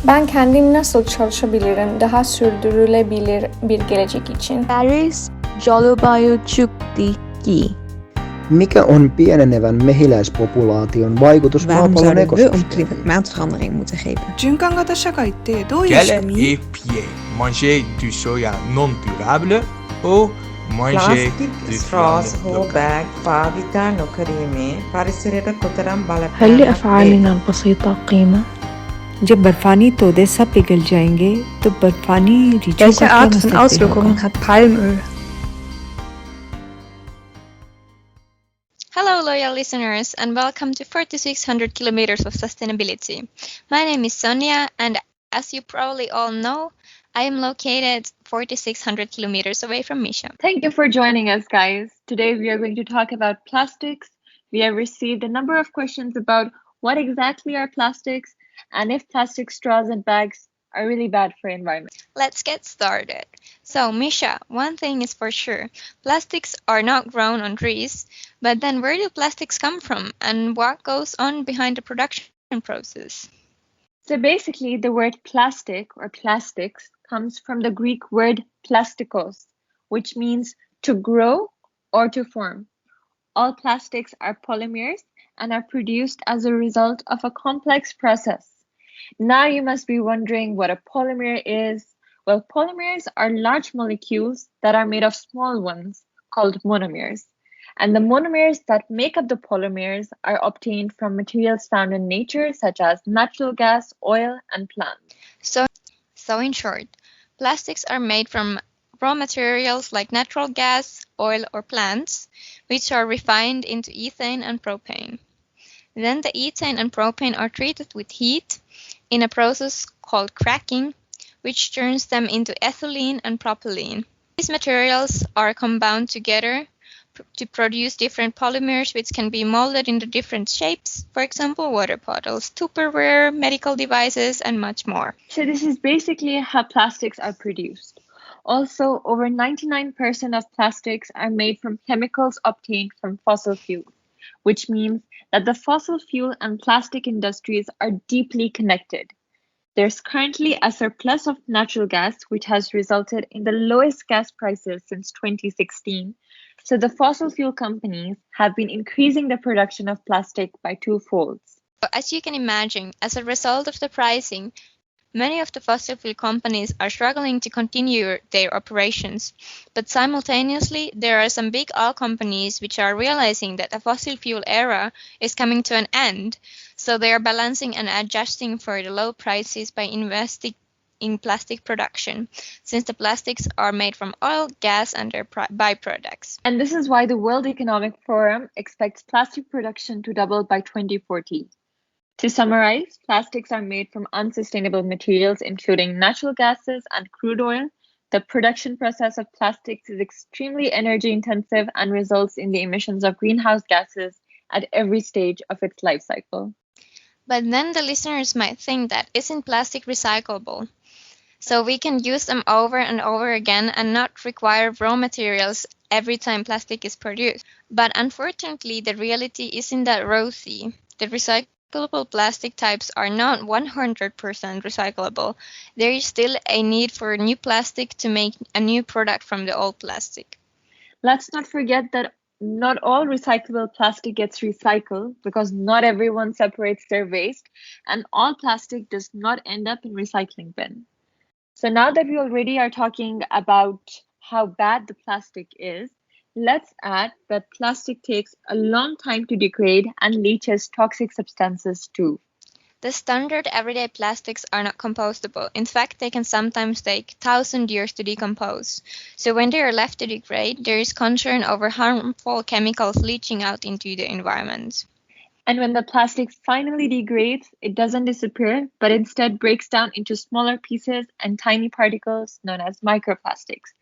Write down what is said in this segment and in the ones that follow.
Ben kendim nasıl çalışabilirim daha sürdürülebilir bir gelecek için? Paris Jolobaju-chukti ki. Mikä on pienenevän mehiläispopulaation vaikutus Waarom maapallon zouden we om ekosysteemiin? klimaatverandering moeten geven? 循環型社会ってどういう仕 Quel 組み est pire? Manger du soja non durable ou manger Plastic du straws, viande whole locale? bag, paavita, nokarime, परिसरेर कोतरम هل لأفعالنا البسيطة قيمة؟ जब बर्फानी तोदे सब पिघल जाएंगे तो बर्फानी रीछों Welche का क्या Art von मसला Auswirkungen hat Palmöl? Hello, loyal listeners, and welcome to 4,600 kilometers of sustainability. My name is Sonia, and as you probably all know, I am located 4,600 kilometers away from Misha. Thank you for joining us, guys. Today we are going to talk about plastics. We have received a number of questions about what exactly are plastics and if plastic straws and bags are really bad for the environment. Let's get started. So, Misha, one thing is for sure. Plastics are not grown on trees, but then where do plastics come from and what goes on behind the production process? So basically, the word plastic or plastics comes from the Greek word plastikos, which means to grow or to form. All plastics are polymers and are produced as a result of a complex process. Now you must be wondering what a polymer is. Well, polymers are large molecules that are made of small ones called monomers. And the monomers that make up the polymers are obtained from materials found in nature, such as natural gas, oil, and plants. So in short, plastics are made from raw materials like natural gas, oil, or plants, which are refined into ethane and propane. Then the ethane and propane are treated with heat in a process called cracking, which turns them into ethylene and propylene. These materials are combined together to produce different polymers which can be molded into different shapes, for example, water bottles, Tupperware, medical devices, and much more. So this is basically how plastics are produced. Also, over 99% of plastics are made from chemicals obtained from fossil fuel, which means that the fossil fuel and plastic industries are deeply connected. There's currently a surplus of natural gas, which has resulted in the lowest gas prices since 2016. So the fossil fuel companies have been increasing the production of plastic by twofolds. As you can imagine, as a result of the pricing, many of the fossil fuel companies are struggling to continue their operations, but simultaneously there are some big oil companies which are realizing that the fossil fuel era is coming to an end, so they are balancing and adjusting for the low prices by investing in plastic production, since the plastics are made from oil, gas, and their byproducts. And this is why the World Economic Forum expects plastic production to double by 2040. To summarize, plastics are made from unsustainable materials, including natural gases and crude oil. The production process of plastics is extremely energy intensive and results in the emissions of greenhouse gases at every stage of its life cycle. But then the listeners might think that isn't plastic recyclable? So we can use them over and over again and not require raw materials every time plastic is produced. But unfortunately, the reality isn't that rosy. The recyclable plastic types are not 100% recyclable. There is still a need for new plastic to make a new product from the old plastic. Let's not forget that not all recyclable plastic gets recycled because not everyone separates their waste and all plastic does not end up in recycling bin. So now that we already are talking about how bad the plastic is, let's add that plastic takes a long time to degrade and leaches toxic substances too. The standard everyday plastics are not compostable. In fact, they can sometimes take 1,000 years to decompose. So when they are left to degrade, there is concern over harmful chemicals leaching out into the environment. And when the plastic finally degrades, it doesn't disappear, but instead breaks down into smaller pieces and tiny particles known as microplastics.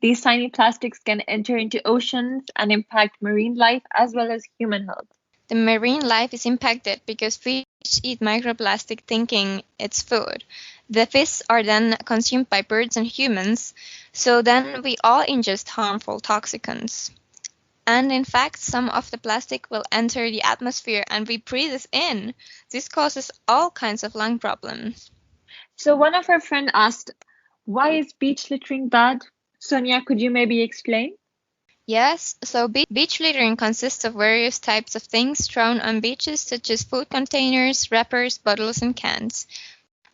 These tiny plastics can enter into oceans and impact marine life as well as human health. The marine life is impacted because fish eat microplastic thinking it's food. The fish are then consumed by birds and humans, so then we all ingest harmful toxicants. And in fact, some of the plastic will enter the atmosphere and we breathe it in. This causes all kinds of lung problems. So one of our friends asked, why is beach littering bad? Sonia, could you maybe explain? Yes, so beach littering consists of various types of things thrown on beaches, such as food containers, wrappers, bottles, and cans.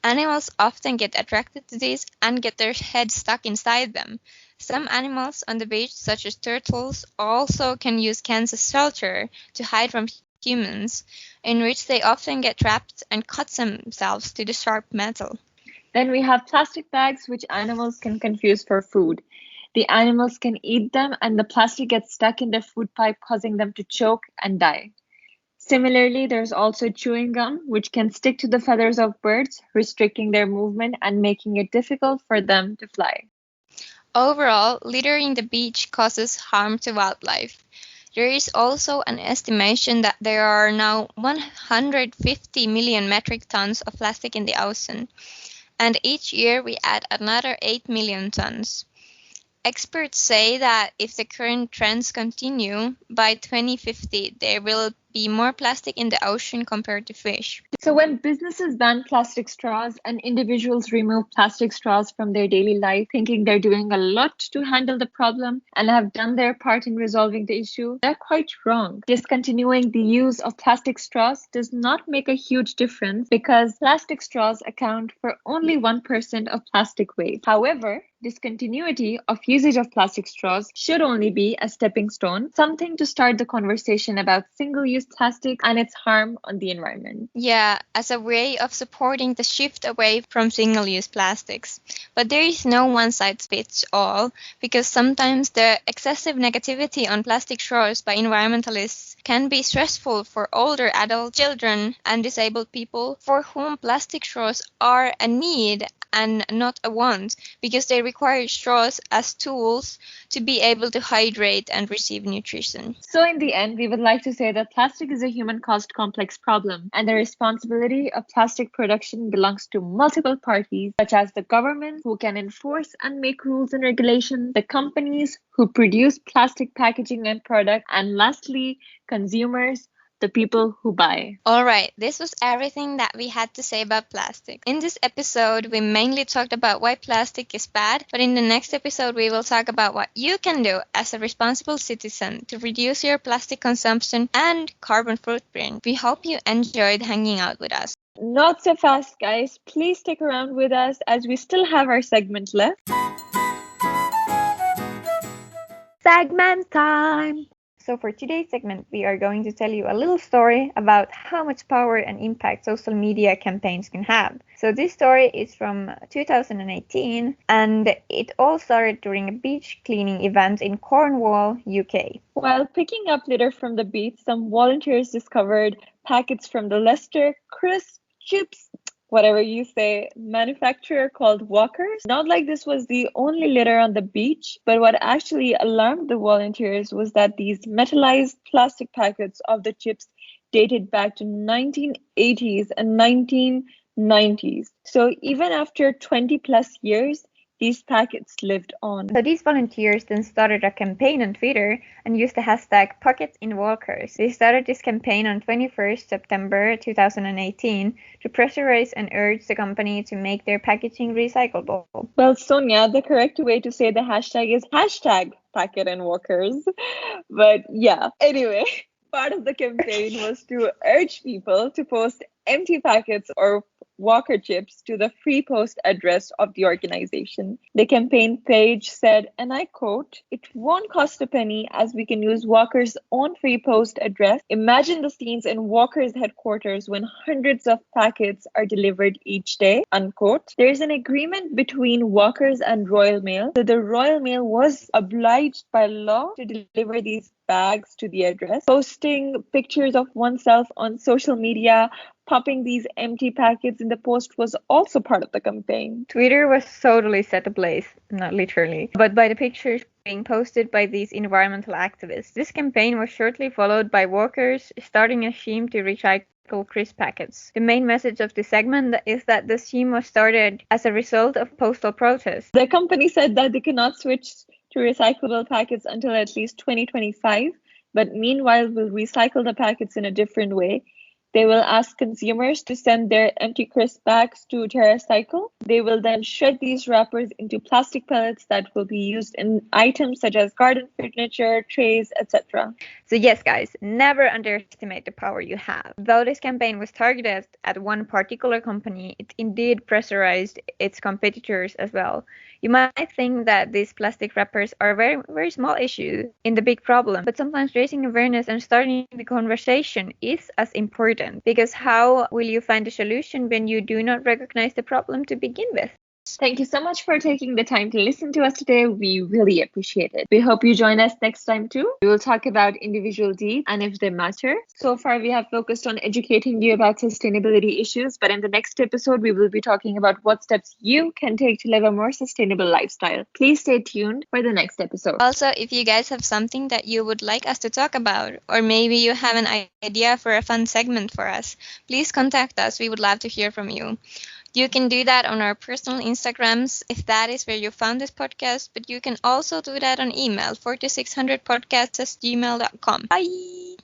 Animals often get attracted to these and get their heads stuck inside them. Some animals on the beach, such as turtles, also can use cans as shelter to hide from humans, in which they often get trapped and cut themselves to the sharp metal. Then we have plastic bags, which animals can confuse for food. The animals can eat them, and the plastic gets stuck in their food pipe, causing them to choke and die. Similarly, there's also chewing gum, which can stick to the feathers of birds, restricting their movement and making it difficult for them to fly. Overall, littering the beach causes harm to wildlife. There is also an estimation that there are now 150 million metric tons of plastic in the ocean, and each year we add another 8 million tons. Experts say that if the current trends continue, by 2050 there will be more plastic in the ocean compared to fish. So when businesses ban plastic straws and individuals remove plastic straws from their daily life, thinking they're doing a lot to handle the problem and have done their part in resolving the issue, they're quite wrong. Discontinuing the use of plastic straws does not make a huge difference because plastic straws account for only 1% of plastic waste. However, discontinuity of usage of plastic straws should only be a stepping stone, something to start the conversation about single-use plastic and its harm on the environment. Yeah, as a way of supporting the shift away from single-use plastics. But there is no one-size-fits-all, because sometimes the excessive negativity on plastic straws by environmentalists can be stressful for older adult children and disabled people for whom plastic straws are a need and not a want, because they require straws as tools to be able to hydrate and receive nutrition. So in the end, we would like to say that plastic is a human-caused complex problem, and the responsibility of plastic production belongs to multiple parties, such as the government, who can enforce and make rules and regulations, the companies who produce plastic packaging and product, and lastly, consumers, the people who buy. Alright, this was everything that we had to say about plastic. In this episode, we mainly talked about why plastic is bad, but in the next episode, we will talk about what you can do as a responsible citizen to reduce your plastic consumption and carbon footprint. We hope you enjoyed hanging out with us. Not so fast, guys. Please stick around with us as we still have our segment left. Segment time! So for today's segment, we are going to tell you a little story about how much power and impact social media campaigns can have. So this story is from 2018, and it all started during a beach cleaning event in Cornwall, UK. While picking up litter from the beach, some volunteers discovered packets from the Leicester crisp chips, whatever you say, manufacturer called Walkers. Not like this was the only litter on the beach, but what actually alarmed the volunteers was that these metallized plastic packets of the chips dated back to 1980s and 1990s. So even after 20 plus years, these packets lived on. So these volunteers then started a campaign on Twitter and used the hashtag #PocketsInWalkers. They started this campaign on 21st September 2018 to pressurize and urge the company to make their packaging recyclable. Well, Sonia, the correct way to say the hashtag is #PacketInWalkers. But yeah, anyway, part of the campaign was to urge people to post empty packets or Walker chips to the free post address of the organization. The campaign page said, and I quote, "It won't cost a penny as we can use Walker's own free post address. Imagine the scenes in Walker's headquarters when hundreds of packets are delivered each day," unquote. There is an agreement between Walker's and Royal Mail. So the Royal Mail was obliged by law to deliver these bags to the address. Posting pictures of oneself on social media, popping these empty packets in the post was also part of the campaign. Twitter was totally set ablaze, not literally, but by the pictures being posted by these environmental activists. This campaign was shortly followed by Walkers starting a scheme to recycle crisp packets. The main message of this segment is that the scheme was started as a result of postal protests. The company said that they cannot switch to recyclable packets until at least 2025, but meanwhile will recycle the packets in a different way. They will ask consumers to send their empty crisp bags to TerraCycle. They will then shred these wrappers into plastic pellets that will be used in items such as garden furniture, trays, etc. So yes, guys, never underestimate the power you have. Though this campaign was targeted at one particular company, it indeed pressurized its competitors as well. You might think that these plastic wrappers are a very, very small issue in the big problem, but sometimes raising awareness and starting the conversation is as important, because how will you find a solution when you do not recognize the problem to begin with? Thank you so much for taking the time to listen to us today. We really appreciate it. We hope you join us next time too. We will talk about individual deeds and if they matter. So far, we have focused on educating you about sustainability issues, but in the next episode, we will be talking about what steps you can take to live a more sustainable lifestyle. Please stay tuned for the next episode. Also, if you guys have something that you would like us to talk about, or maybe you have an idea for a fun segment for us, please contact us. We would love to hear from you. You can do that on our personal Instagrams if that is where you found this podcast, but you can also do that on email 4600podcast@gmail.com. Bye!